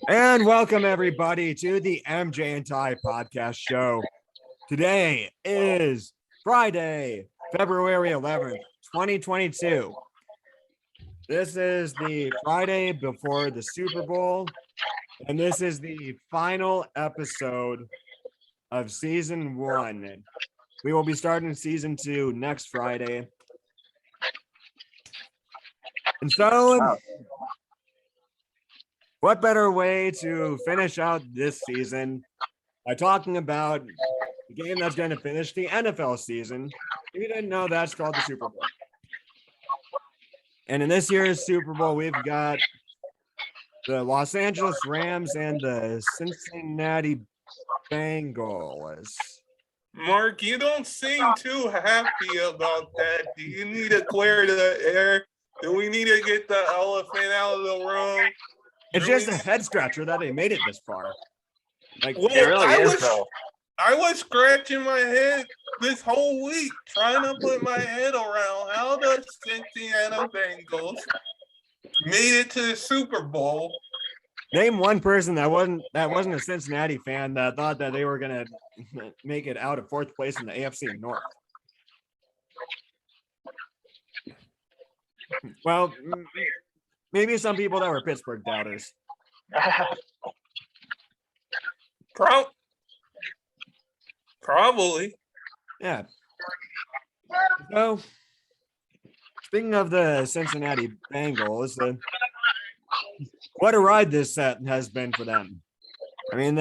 And welcome everybody to the MJ&TY Podcast Show. Today is Friday, February 11th, 2022. This is the Friday before the Super Bowl, and this is the final episode of season 1. We will be starting season 2 next Friday. And so, what better way to finish out this season by talking about the game that's going to finish the NFL season? If you didn't know, that's called the Super Bowl. And in this year's Super Bowl, we've got the Los Angeles Rams and the Cincinnati Bengals. Mark, you don't seem too happy about that. Do you need to clear the air? Do we need to get the elephant out of the room? It's just a head scratcher that they made it this far. Like, well, it really is, though. I was scratching my head this whole week trying to put my head around how the Cincinnati Bengals made it to the Super Bowl. Name one person that wasn't a Cincinnati fan that thought that they were gonna make it out of fourth place in the AFC North. Well, maybe some people that were Pittsburgh doubters. Probably. Yeah. So, speaking of the Cincinnati Bengals, what a ride this set has been for them. I mean,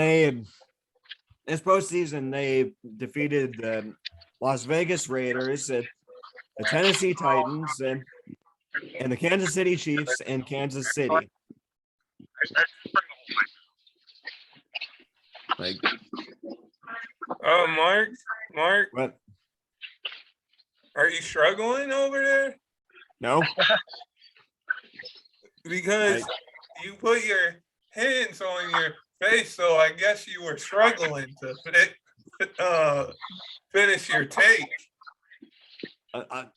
this postseason, they defeated the Las Vegas Raiders, the Tennessee Titans, and the Kansas City Chiefs and Kansas City. Like, Marc, what? Are you struggling over there? No. Because you put your hands on your face, so I guess you were struggling to finish your take. I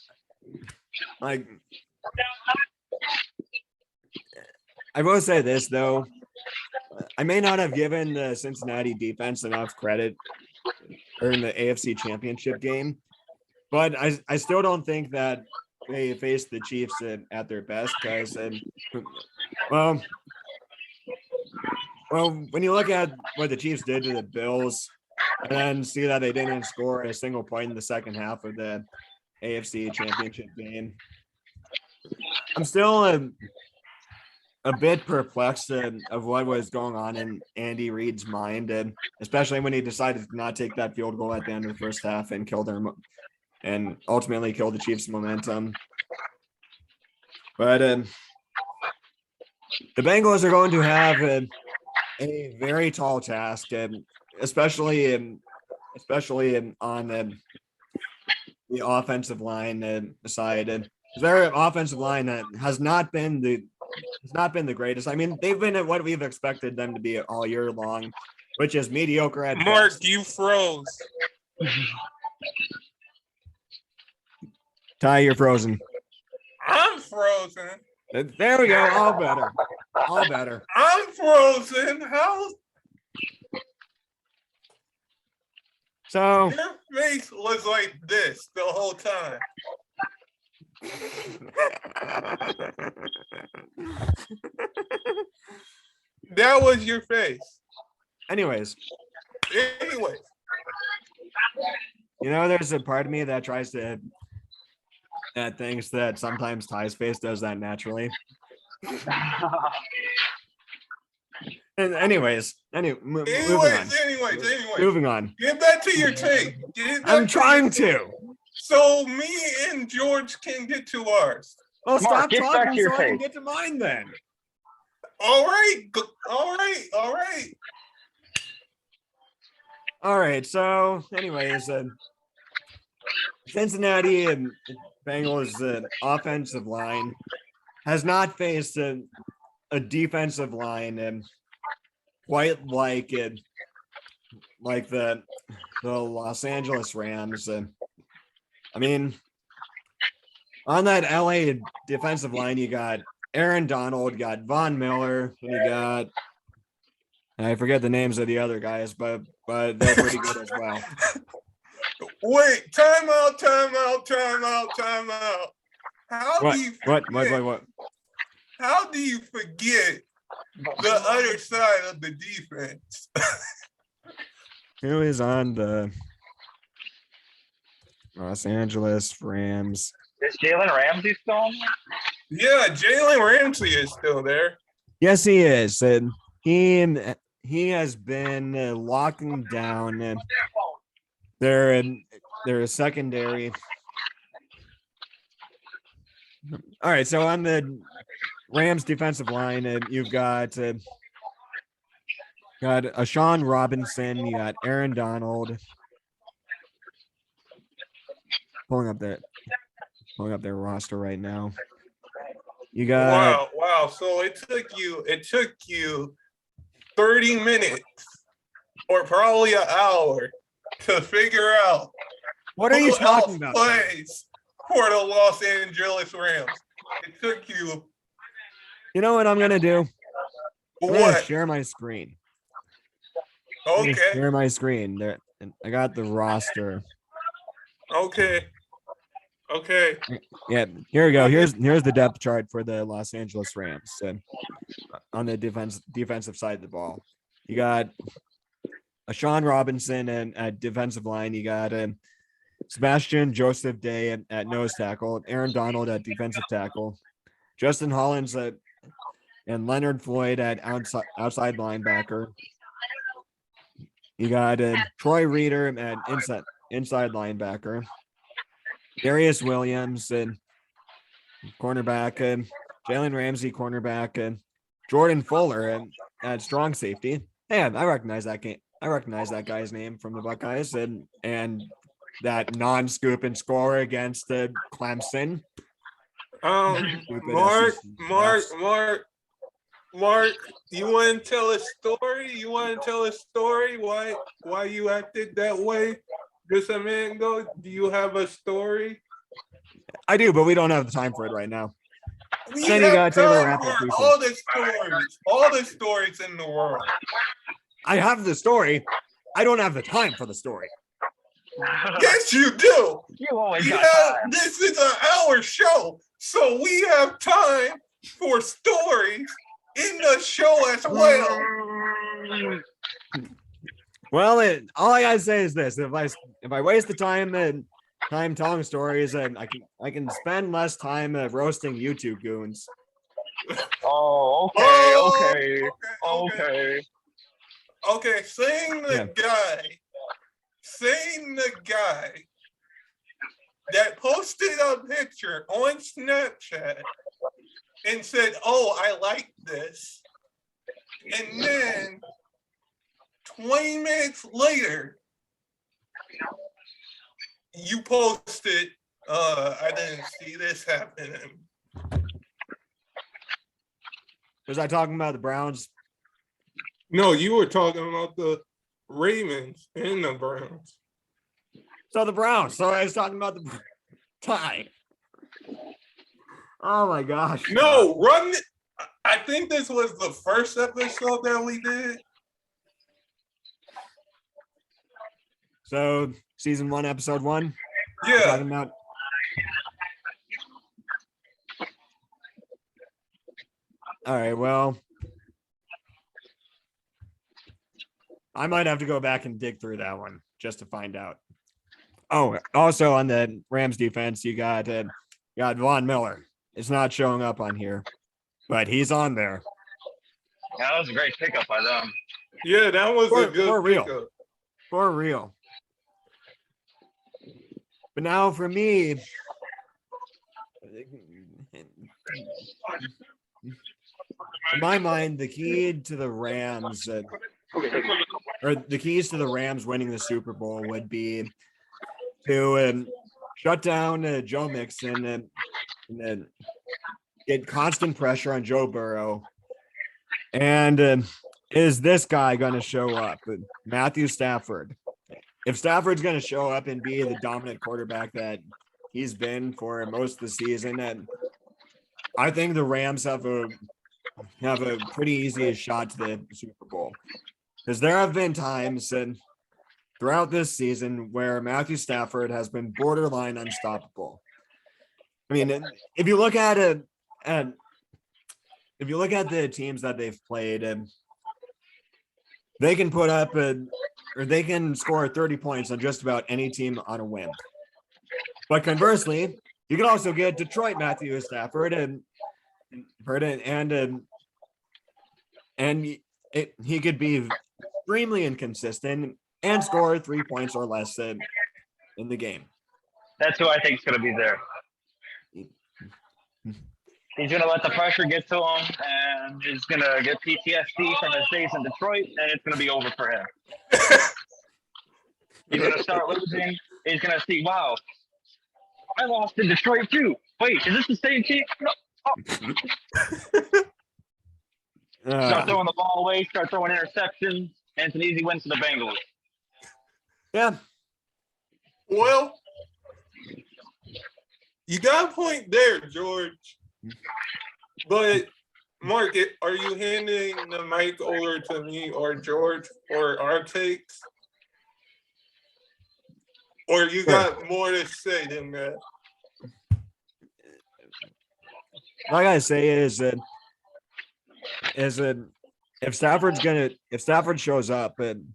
will say this, though. I may not have given the Cincinnati defense enough credit during the AFC Championship game, but I still don't think that they faced the Chiefs at their best because, well, when you look at what the Chiefs did to the Bills and then see that they didn't score a single point in the second half of the AFC Championship game, I'm still a bit perplexed of what was going on in Andy Reid's mind, and especially when he decided to not take that field goal at the end of the first half and ultimately kill the Chiefs' momentum. But the Bengals are going to have a very tall task, especially on the offensive line side. Their offensive line has not been the greatest. I mean, they've been at what we've expected them to be all year long, which is mediocre at Marc, best. you froze. Ty, you're frozen. I'm frozen. There we go. All better. All better. I'm frozen. How? So your face was like this the whole time. That was your face. Anyways, you know, there's a part of me that thinks that sometimes Ty's face does that naturally. And anyways, moving on. Get back to your take. I'm trying to. So me and George can get to ours. Well, stop talking so I can get to mine then. All right. All right. So, anyways, Cincinnati and Bengals offensive line has not faced a defensive line quite like the Los Angeles Rams. I mean, on that LA defensive line, you got Aaron Donald, you got Von Miller, and you got I forget the names of the other guys, but they're pretty good as well. Wait, time out. How What? do you What? How do you forget the other side of the defense? Who is on the Los Angeles Rams? Is Jalen Ramsey still on there? Yeah, Jalen Ramsey is still there. Yes, he is. And he has been locking down their secondary. All right, so on the Rams defensive line, you've got Sean Robinson, you got Aaron Donald. Pulling up their roster right now. You got wow. So it took you 30 minutes or probably an hour to figure out what are you talking about? Plays for the Los Angeles Rams. It took you. You know what I'm gonna do? I'm gonna What? share my screen. Okay. Share my screen. There, I got the roster. Okay. Yeah, here we go. Here's the depth chart for the Los Angeles Rams. On the defensive side of the ball, you got a Sean Robinson and at defensive line. You got Sebastian Joseph Day at nose tackle, Aaron Donald at defensive tackle, Justin Hollins and Leonard Floyd at outside linebacker. You got Troy Reader at inside linebacker. Darius Williams and cornerback, Jalen Ramsey cornerback, and Jordan Fuller at strong safety. And I recognize that game. I recognize that guy's name from the Buckeyes and that non-scoop and score against Clemson. Marc, you want to tell a story? Why you acted that way just a minute ago? Do you have a story? I do, but we don't have the time for it right now. Then you got to wrap up. All the stories in the world. I have the story. I don't have the time for the story. Yes, you do. You always got time. This is an hour show, so we have time for stories in the show as well. Well, all I gotta say is this: if I waste the time telling stories, and I can spend less time roasting YouTube goons. Okay. Saying the guy that posted a picture on Snapchat and said, "Oh, I like this," and then 20 minutes later, you posted, "I didn't see this happening." Was I talking about the Browns? No, you were talking about the Ravens and the Browns. So the Browns. So I was talking about the tie. Oh my gosh. No, I think this was the first episode that we did. So season 1, episode 1. Yeah. Talking about. All right. Well, I might have to go back and dig through that one just to find out. Oh, also on the Rams defense, you got Von Miller. It's not showing up on here, but he's on there. Yeah, that was a great pickup by them. Yeah, that was a good pickup. For real. But now for me, in my mind, the key to the Rams, or the keys to the Rams winning the Super Bowl would be to shut down Joe Mixon and then get constant pressure on Joe Burrow. And is this guy going to show up? Matthew Stafford. If Stafford's going to show up and be the dominant quarterback that he's been for most of the season, and I think the Rams have a have a pretty easy shot to the Super Bowl. Because there have been times throughout this season where Matthew Stafford has been borderline unstoppable. I mean, if you look at it, and if you look at the teams that they've played, they can put up or they can score 30 points on just about any team on a whim. But conversely, you can also get Detroit Matthew Stafford he could be extremely inconsistent and score 3 points or less in the game. That's who I think is going to be there. He's going to let the pressure get to him, and he's going to get PTSD from his days in Detroit, and it's going to be over for him. He's going to start losing. He's going to see, wow, I lost in Detroit too. Wait, is this the same team? No. Oh. Start throwing the ball away, start throwing interceptions, and it's an easy win for the Bengals. Yeah. Well, you got a point there, George. But, Mark, are you handing the mic over to me or George for our takes? Or you got more to say than that? All I gotta say is that if Stafford shows up and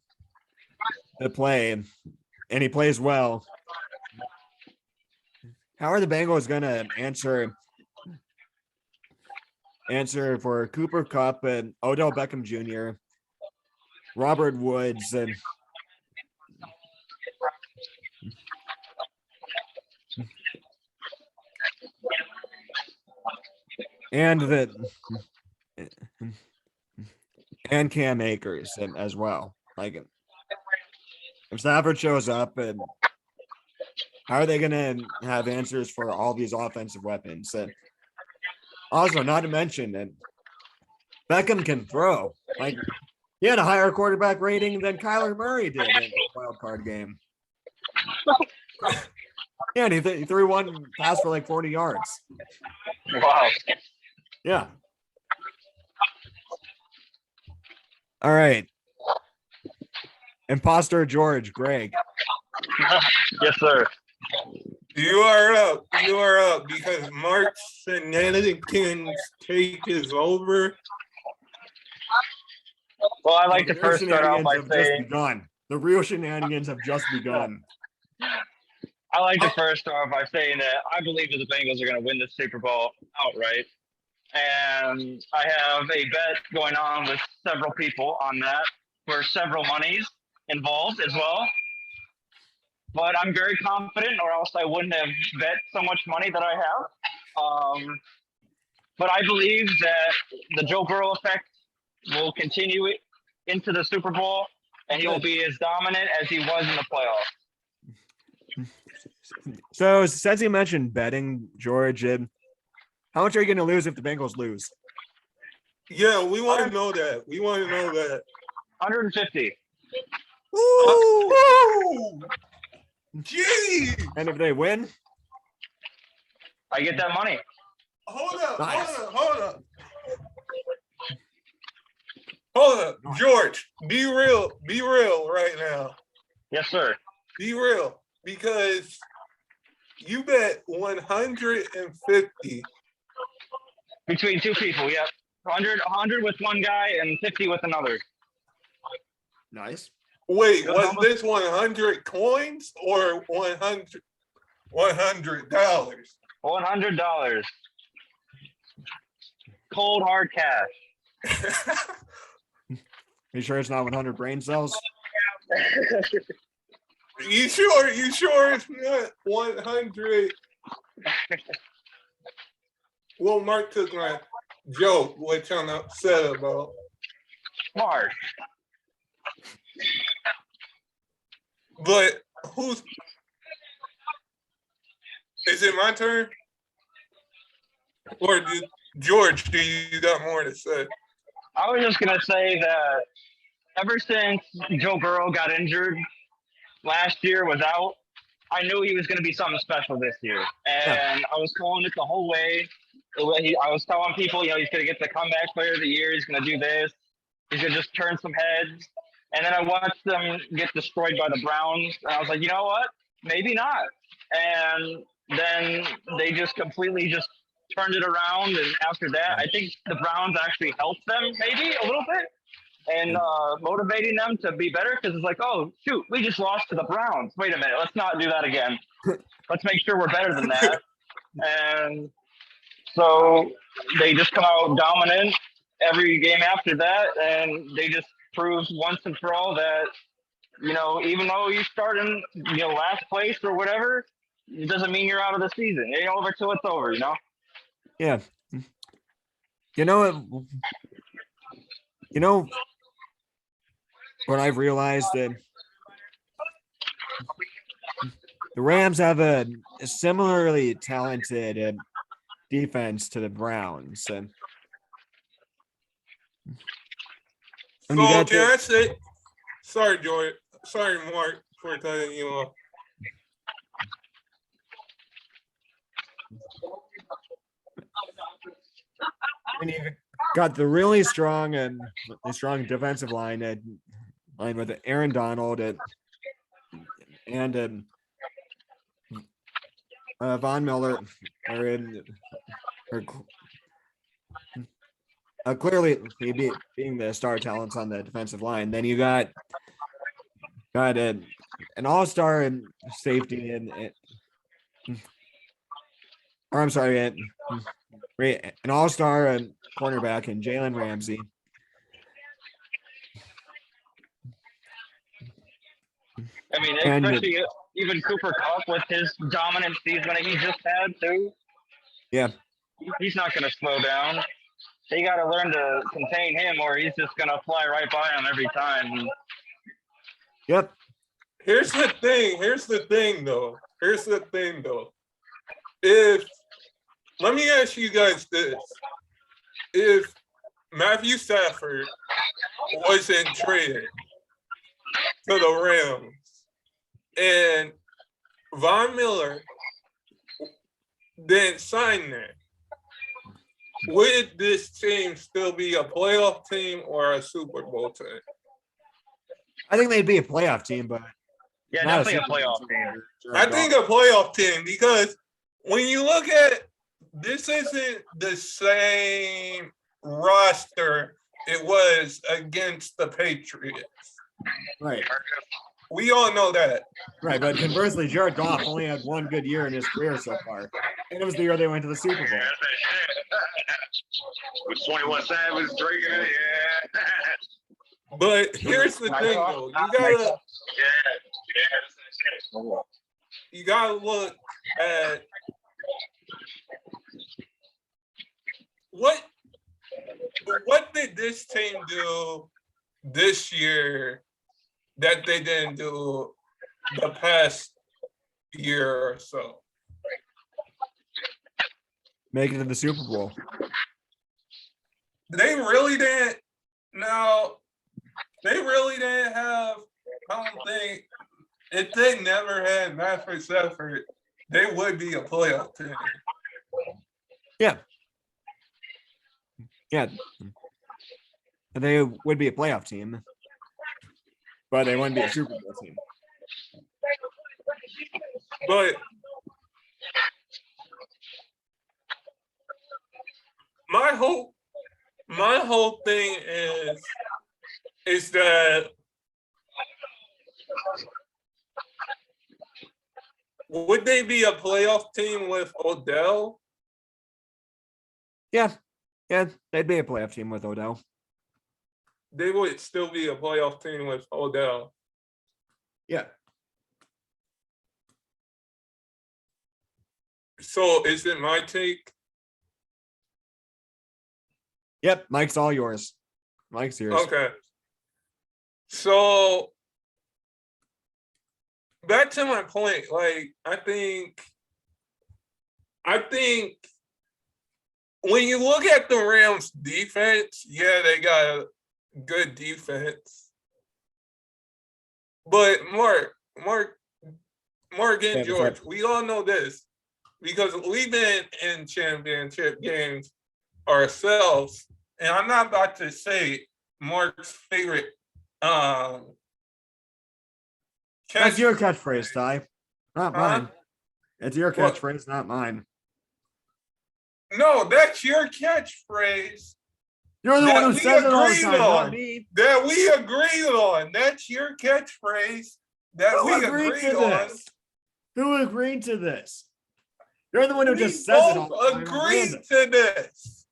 to play and he plays well, how are the Bengals gonna answer for Cooper Kupp and Odell Beckham Jr., Robert Woods, and Cam Akers as well? Like, if Stafford shows up, and how are they going to have answers for all these offensive weapons? And also, not to mention, and Beckham can throw. Like, he had a higher quarterback rating than Kyler Murray did in the wild card game. Yeah, and he threw one pass for like 40 yards. Wow. Yeah. All right. Imposter George, Greg. Yes, sir. You are up. You are up because Marc's shenanigans take is over. Well, I like to first start off by saying the real shenanigans have just begun. I like to first start off by saying that I believe that the Bengals are going to win the Super Bowl outright. And I have a bet going on with several people on that for several monies involved as well. But I'm very confident, or else I wouldn't have bet so much money that I have. But I believe that the Joe Burrow effect will continue into the Super Bowl, and he will be as dominant as he was in the playoffs. So since you mentioned betting, George, how much are you going to lose if the Bengals lose? Yeah, we want to know that. 150. Ooh! Gee! And if they win? I get that money. Hold up, Nice. Hold up. George, be real right now. Yes, sir. Be real. Because you bet 150. Between two people, yep. 100 with one guy and 50 with another. Nice. Wait, was this 100 coins or $100? $100. Cold hard cash. You sure it's not 100 brain cells? You sure it's not 100? Well, Mark took my joke, which I'm upset about. Marc. But is it my turn? Or George, do you got more to say? I was just going to say that ever since Joe Burrow got injured, last year was out, I knew he was going to be something special this year. And I was calling it the whole way. I was telling people, he's going to get the comeback player of the year. He's going to do this. He's going to just turn some heads. And then I watched them get destroyed by the Browns. And I was like, you know what? Maybe not. And then they just completely just turned it around. And after that, I think the Browns actually helped them maybe a little bit and motivating them to be better, because it's like, oh, shoot, we just lost to the Browns. Wait a minute. Let's not do that again. Let's make sure we're better than that. And so they just come out dominant every game after that, and they just proved once and for all that, even though you start in last place or whatever, it doesn't mean you're out of the season. It ain't over till it's over, Yeah. What I've realized that the Rams have a similarly talented defense to the Browns. So can I say, sorry, Joy, sorry, Mark, for cutting you off. And you've got the really strong and strong defensive line with Aaron Donald and Von Miller are clearly being the star talents on the defensive line. Then you got an all-star in safety an all-star and cornerback in Jalen Ramsey. I mean, especially even Cooper Kupp with his dominant season that he just had too. Yeah, he's not going to slow down. They got to learn to contain him, or he's just going to fly right by him every time. Yep. Here's the thing, though. Let me ask you guys this. If Matthew Stafford wasn't traded to the Rams and Von Miller didn't sign there, would this team still be a playoff team or a Super Bowl team? I think they'd be a playoff team, but yeah, definitely a playoff team. I think a playoff team, because when you look at this, isn't the same roster it was against the Patriots. Right. We all know that. Right, but conversely, Jared Goff only had one good year in his career so far. And it was the year they went to the Super Bowl. With 21 Savage, Drake, yeah. But here's the thing, though. You gotta look at what did this team do this year that they didn't do the past year or so? Make it to the Super Bowl. They really didn't. No, they really didn't have. I don't think if they never had Matthew Stafford, they would be a playoff team. Yeah. Yeah. They would be a playoff team, but they wouldn't be a Super Bowl team. But my whole thing is that would they be a playoff team with Odell? Yeah, they'd be a playoff team with Odell. They would still be a playoff team with Odell. Yeah. So is it my take? Yep, Mike's all yours. Mike's yours. Okay. So back to my point, I think when you look at the Rams defense, yeah, they got a good defense. But Mark and George, we all know this. because we've been in championship games ourselves, and I'm not about to say Mark's favorite That's your catchphrase, Ty. Not mine. It's your What? catchphrase, not mine. No, that's your catchphrase. You're the one who we says it all the agreed time, not on. me. That we agreed on. That's your catchphrase that Who we agreed agreed to on. this? Who agreed to this? You're the one who We just says it all both the time. agreed to this.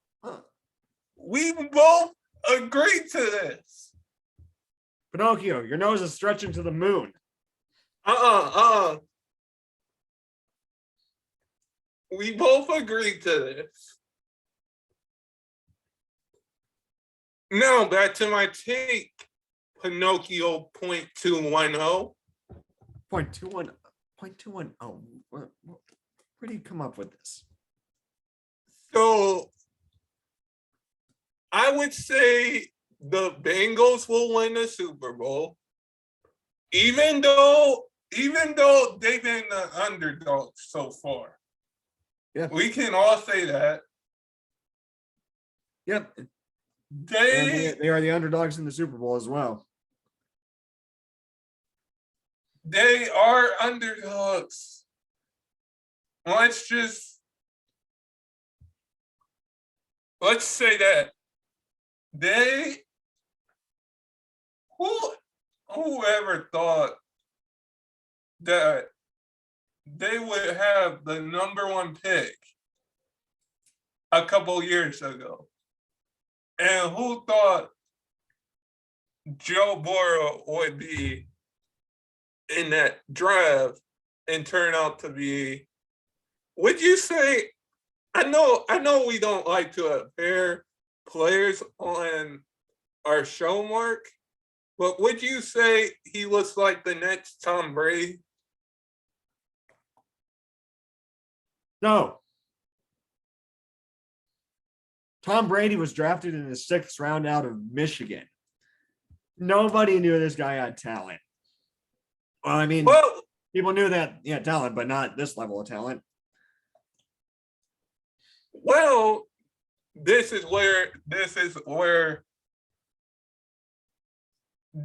We both agreed to this. Pinocchio, your nose is stretching to the moon. We both agreed to this. Now back to my take. Pinocchio 0.210. 0.210. Where do you come up with this? So I would say the Bengals will win the Super Bowl, even though they've been the underdogs so far. Yeah, we can all say that. Yep. They are the underdogs in the Super Bowl as well. They are underdogs. Let's say that whoever thought that they would have the number one pick a couple years ago, and who thought Joe Burrow would be in that draft and turn out to be, would you say, I know we don't like to pair players on our show, Mark, but would you say he looks like the next Tom Brady? No. Tom Brady was drafted in the 6th round out of Michigan. Nobody knew this guy had talent. Well, I mean, people knew that he had talent, but not this level of talent. Well, this is where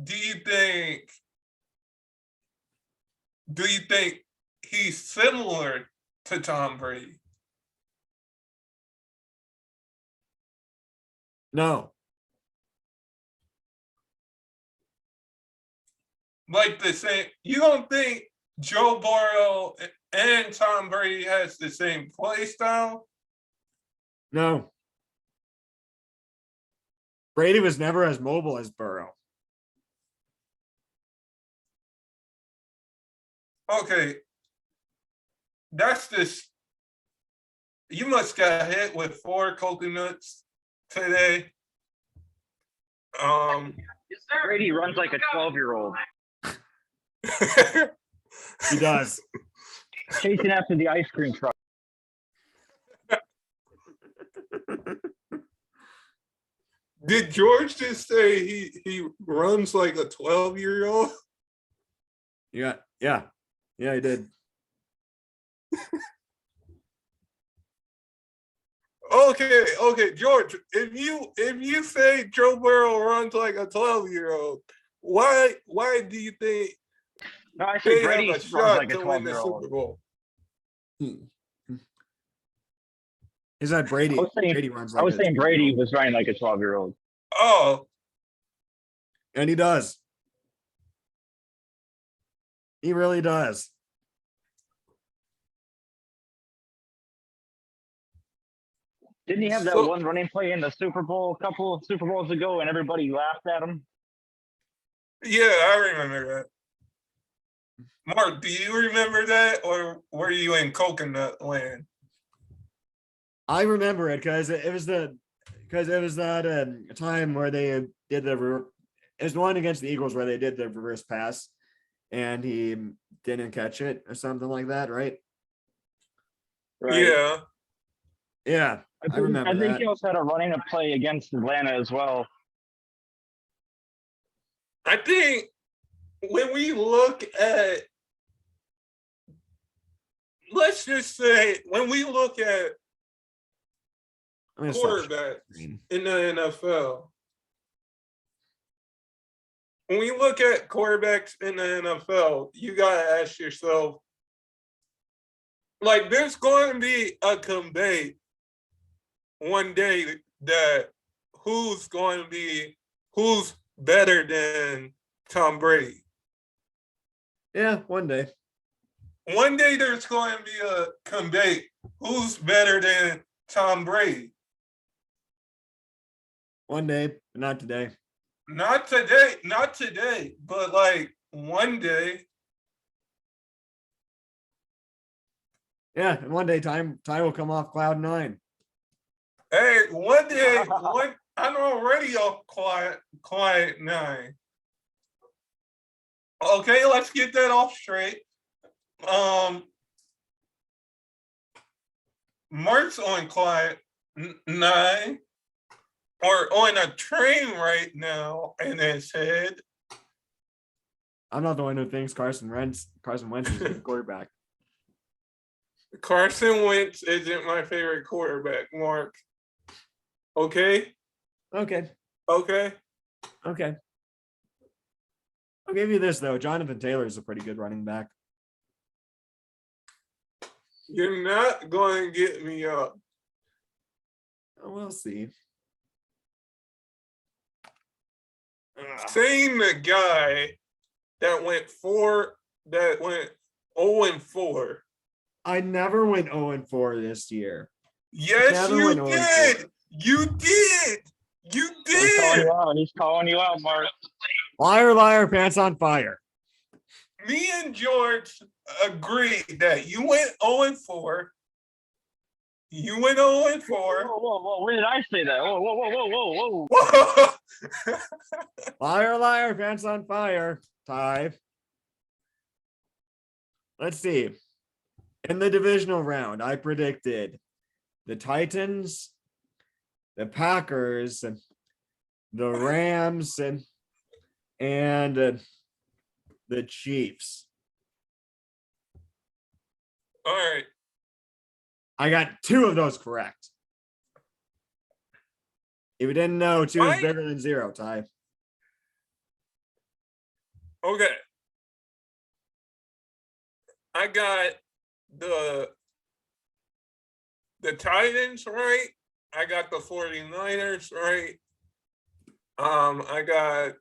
do you think he's similar to Tom Brady? No. Like the same, you don't think Joe Burrow and Tom Brady has the same play style? No. Brady was never as mobile as Burrow. Okay. That's this. You must got hit with 4 coconuts today. Brady runs like a 12-year-old. He does. Chasing after the ice cream truck. Did George just say he runs like a 12-year-old? Yeah, he did. Okay, George. If you say Joe Burrow runs like a 12-year-old, why do you think? No, I say Brady runs like a 12-year-old. Is that Brady? Brady runs like I was saying Brady was running like a 12-year-old. Oh. And he does. He really does. Didn't he have that one running play in the Super Bowl a couple of Super Bowls ago and everybody laughed at him? Yeah, I remember that. Mark, do you remember that, or were you in coconut land? I remember it because it was that time where they did it was the one against the Eagles where they did the reverse pass and he didn't catch it or something like that, right? Yeah. Yeah, I remember that. I think he also had a running a play against Atlanta as well. I think when we look at let's just say when we look at quarterbacks in the NFL, when we look at quarterbacks in the NFL, you gotta ask yourself, like, there's going to be a debate one day that who's better than Tom Brady. Yeah, one day. One day there's going to be a debate who's better than Tom Brady. One day, but not today. Not today, but like one day. Yeah, and one day Ty will come off cloud 9. Hey, one day, I'm already off cloud 9. Okay, let's get that off straight. Marc's on cloud 9, or on a train right now in his head. I'm not the one who thinks Carson Wentz is a good quarterback. Carson Wentz isn't my favorite quarterback, Marc. Okay? Okay. Okay. I'll give you this, though. Jonathan Taylor is a pretty good running back. You're not going to get me up. Oh, we'll see. Saying the guy that went 0-4. I never went 0-4 this year. Yes, you did. You did. He's calling you out, Marc. Liar, liar, pants on fire. Me and George agreed that you went 0-4. You went 0-4. Whoa. When did I say that? Whoa. Liar, liar, pants on fire. Ty. Let's see. In the divisional round, I predicted the Titans, the Packers, the Rams, and the Chiefs. All right. I got 2 of those correct. If you didn't know, 2 is bigger than 0, Ty. Okay. I got the Titans right. I got the 49ers right. I got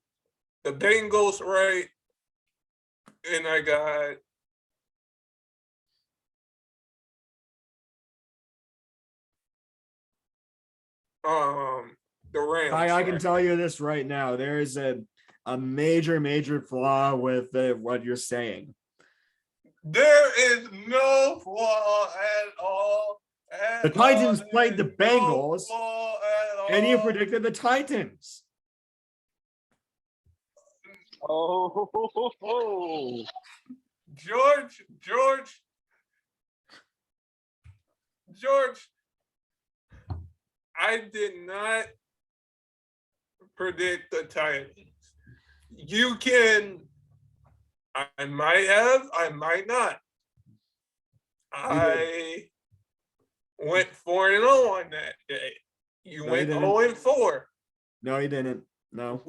the Bengals right. And I got the Rams. I can tell you this right now. There is a major flaw with what you're saying. There is no flaw at all. The Titans played the Bengals, and you predicted the Titans. Oh. George, I did not predict the Titans. You can, I might have, I might not. I went 4-0 on that day. You went 0-4. No, you didn't. No.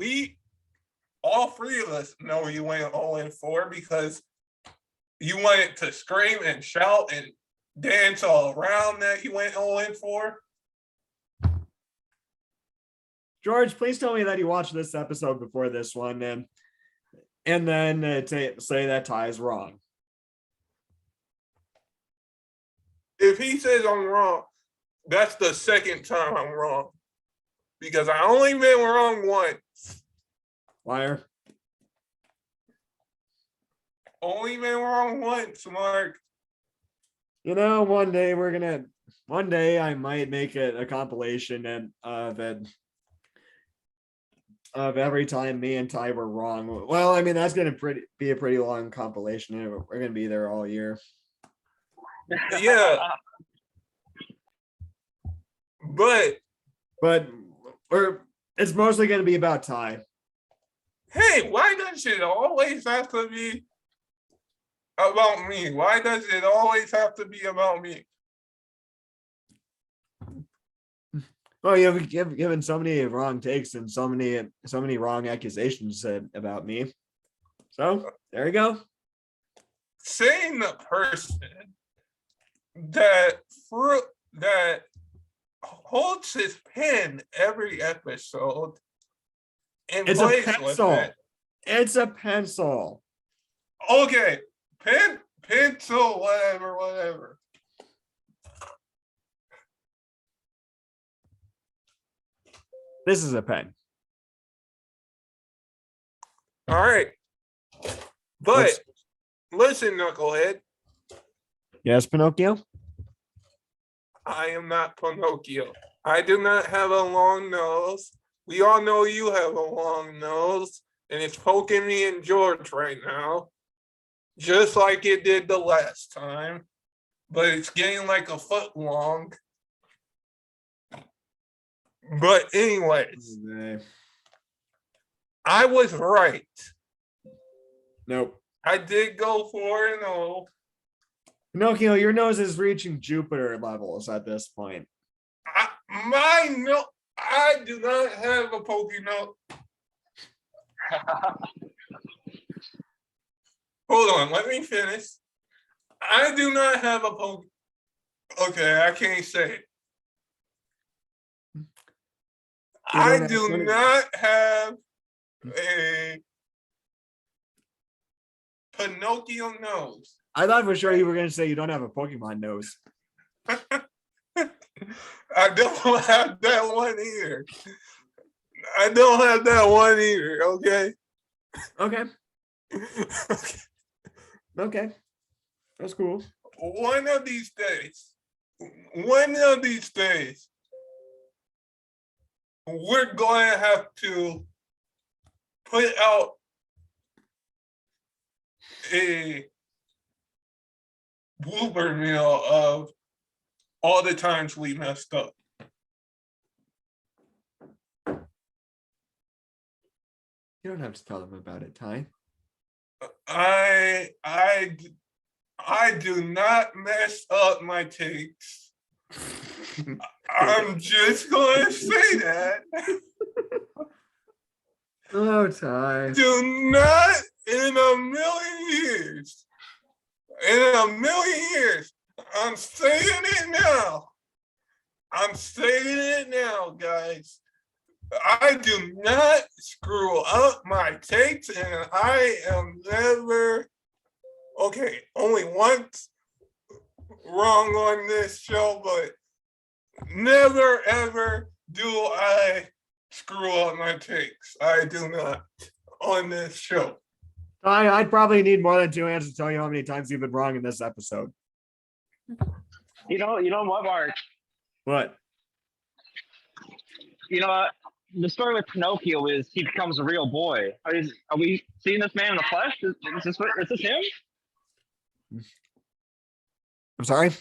All 3 of us know you went 0-4 because you wanted to scream and shout and dance all around that you went 0-4. George, please tell me that you watched this episode before this one, and then say that Ty is wrong. If he says I'm wrong, that's the second time I'm wrong. Because I only been wrong once. Liar. Only been wrong once, Marc. You know, one day I might make a compilation of every time me and Ty were wrong. Well, I mean, that's going to be a pretty long compilation. We're going to be there all year. Yeah. But it's mostly going to be about Ty. Hey, why does it always have to be About me. Why does it always have to be about me? Well, you've given so many wrong takes and so many wrong accusations said about me. So there you go. Saying the person that holds his pen every episode and It's a plays with pencil. it. It's a pencil. Okay, pencil, whatever. This is a pen. All right. But listen, knucklehead, Yes, Pinocchio? I am not Pinocchio. I do not have a long nose. We all know you have a long nose, and it's poking me in George right now, just like it did the last time, but it's getting like a foot long. But anyways, I was right. Nope. I did go 4-0. Pinocchio, your nose is reaching Jupiter levels at this point. I do not have a pokey nose. Hold on, let me finish. I do not have a pokey. Okay, I can't say it. I do not have a Pinocchio nose. I thought for sure you were going to say you don't have a Pokemon nose. I don't have that one either. I don't have that one either, okay? Okay. Okay. That's cool. One of these days, we're going to have to put out a blooper reel of all the times we messed up. You don't have to tell them about it, Ty. I do not mess up my takes. I'm just going to say that. Oh, Ty. Do not in a million years, I'm saying it now, guys. I do not screw up my takes, and I am never, only once wrong on this show, but never ever do I screw up my takes. I do not on this show. I'd probably need more than 2 hands to tell you how many times you've been wrong in this episode. You know what, Mark? What? You know what? The story with Pinocchio is he becomes a real boy. Are we seeing this man in the flesh? Is this him? I'm sorry?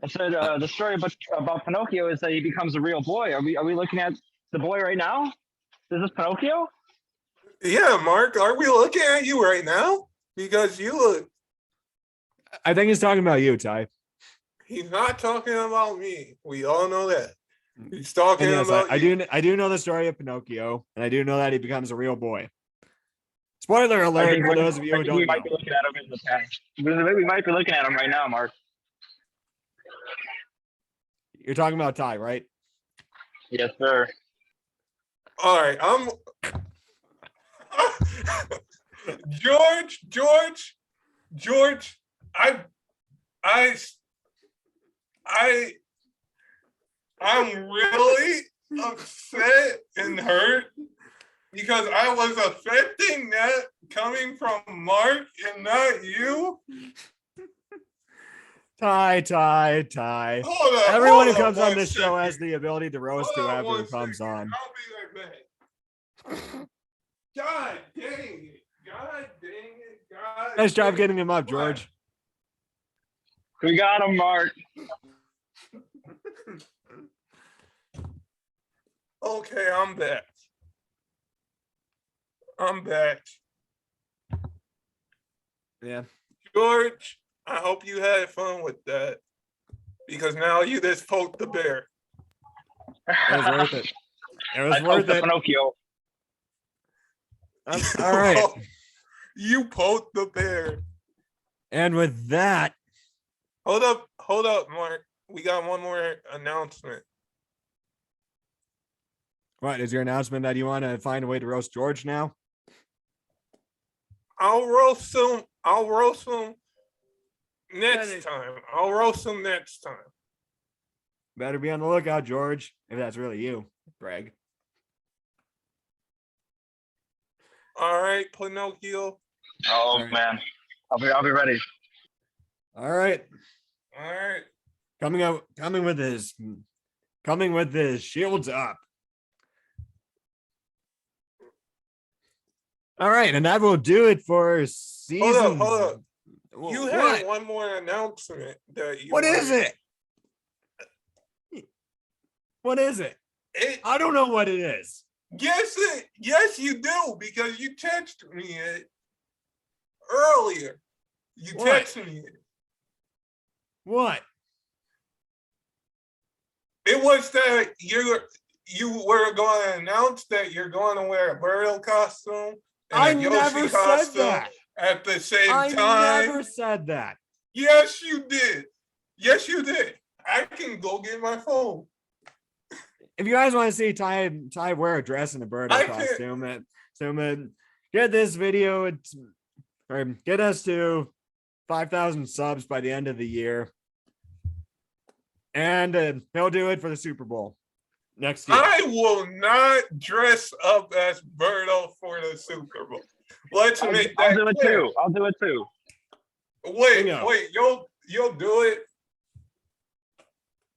I said the story about Pinocchio is that he becomes a real boy. Are we looking at the boy right now? Is this Pinocchio? Yeah, Mark, are we looking at you right now? Because you look. I think he's talking about you, Ty. He's not talking about me. We all know that. He's talking yes, about I do know the story of Pinocchio, and I do know that he becomes a real boy. Spoiler alert for those of you who don't know. We might be looking at him in the past. We might be looking at him right now, Mark. You're talking about Ty, right? Yes, sir. All right, George, I'm really upset and hurt because I was affecting that coming from Mark and not you. Ty. Everyone who comes on this show has the ability to roast whoever comes on. I'll be right back. God dang it. Nice job getting him up, George. We got him, Mark. Okay, I'm back. Yeah. George, I hope you had fun with that. Because now you just poked the bear. It was worth it. It was I worth poked the it. Pinocchio. All right. You poked the bear. And with that, Hold up, Mark. We got one more announcement. what is your announcement that you want to find a way to roast George now? I'll roast him next time. I'll roast him next time. Better be on the lookout, George, if that's really you, Greg. All right, Pinocchio. Oh All right. man, I'll be ready. All right. All right. Coming with his shields up. All right, and that will do it for season. Hold up. You What? had one more announcement that you What is it? What is it? I don't know what it is. Yes, you do, because you texted me it earlier. You What? texted me it. What? It was that you were going to announce that you're going to wear a Birdo costume and I a Yoshi never said costume that. at the same I time. never said that. Yes, you did. Yes, you did. I can go get my phone. If you guys want to see Ty wear a dress in a Birdo I can't- costume, so get this video, or get us to 5,000 subs by the end of the year, and he'll do it for the Super Bowl next year. I will not dress up as Birdo for the Super Bowl. Let's make that I'll do it clear. too. I'll do it too. Wait, Bingo. you'll do it.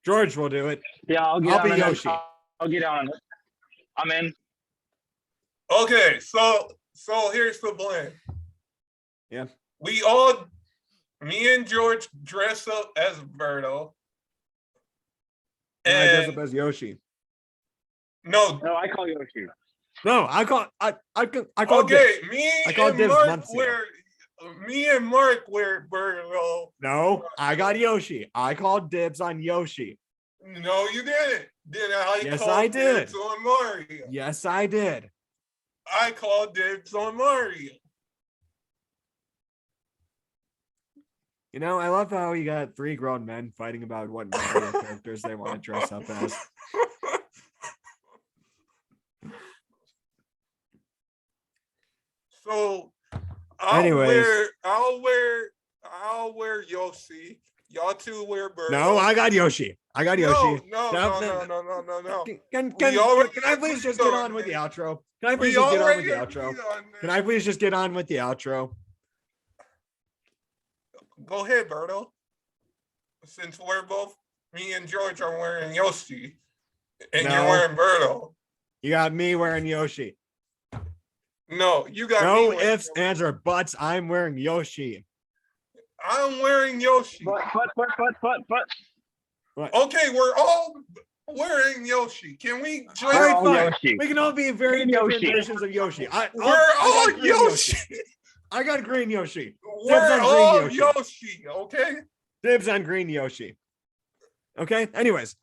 George will do it. Yeah, I'll get I'll on be it. Yoshi. I'll get on it. I'm in. Okay, so here's the plan. Yeah. Me and George dress up as Birdo. And I dress And up as Yoshi. no, No, I call Yoshi. No, I call okay, dibs. I called dibs months ago. Me and Mark wear Birdo. No, I got Yoshi. I called dibs on Yoshi. No, you didn't. Did I? Yes, call I did. Dibs on Mario. Yes, I did. I called dibs on Mario. You know, I love how you got 3 grown men fighting about what Mario characters they want to dress up as. So Anyways. I'll wear Yoshi. Y'all two wear Birdo. No, I got Yoshi. I got Yoshi. No. Can already I please just agreed get on on with the this. outro? Can I please We just get on with already the outro? agreed on this. Can I please just get on with the outro? Go ahead, Birdo. Since me and George are wearing Yoshi, and No. you're wearing Birdo. You got me wearing Yoshi. No, you got No me wearing ifs, ands, or buts. I'm wearing Yoshi. I'm wearing Yoshi. But. Okay, we're all wearing Yoshi. Can we All join? right, all fine. Yoshi. We can all be very Green different Yoshi. versions of Yoshi. I We're got all green Yoshi. I got green Yoshi. We're on green all Yoshi. Yoshi. Okay. Dibs on green Yoshi. Okay. Anyways,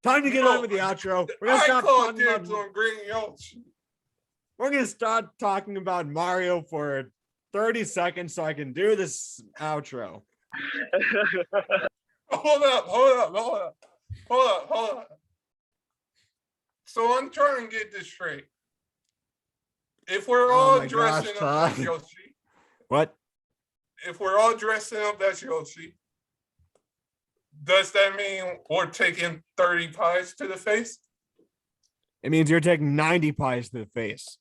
time to get No, on with the outro. We're gonna I stop call talking about. dibs on green Yoshi. We're gonna start talking about Mario for 30 seconds so I can do this outro. Hold up. So I'm trying to get this straight. If we're all my dressing gosh, up as Todd. Yoshi, What? if we're all dressing up as Yoshi, does that mean we're taking 30 pies to the face? It means you're taking 90 pies to the face.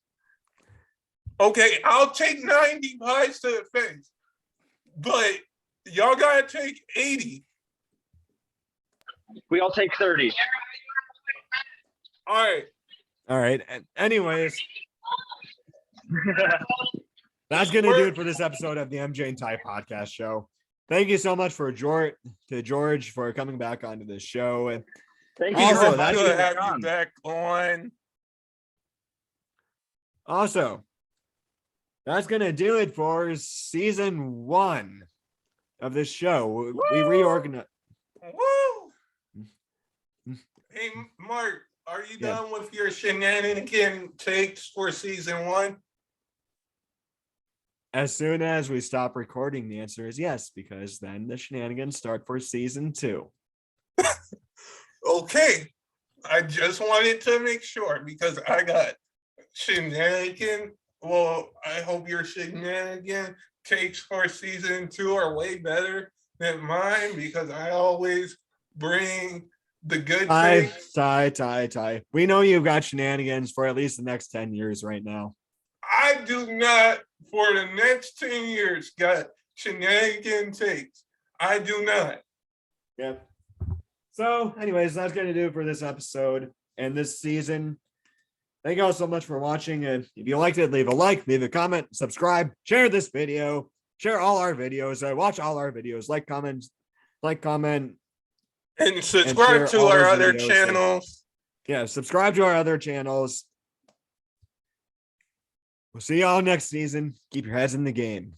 Okay, I'll take 90 pies to the face, but y'all gotta take 80. We all take 30. All right. All right. Anyways, that's gonna do it for this episode of the MJ&TY Podcast Show. Thank you so much for George for coming back onto this show. And Thank you. Also, Good that's to gonna have be you on. back on. also, that's that's going to do it for season 1 of this show. Woo! We reorganized. Woo! Hey, Mark, are you done with your shenanigan takes for season 1? As soon as we stop recording, the answer is yes, because then the shenanigans start for season 2. Okay. I just wanted to make sure because I got shenanigan. Well, I hope your shenanigan takes for season 2 are way better than mine because I always bring the good takes. Ty. We know you've got shenanigans for at least the next 10 years right now. I do not, for the next 10 years, got shenanigan takes. I do not. Yep. So, anyways, that's going to do it for this episode and this season. Thank you all so much for watching. And if you liked it, leave a like, leave a comment, subscribe, share this video, share all our videos, watch all our videos, like, comment, and subscribe to our other channels. Yeah, subscribe to our other channels. We'll see y'all next season. Keep your heads in the game.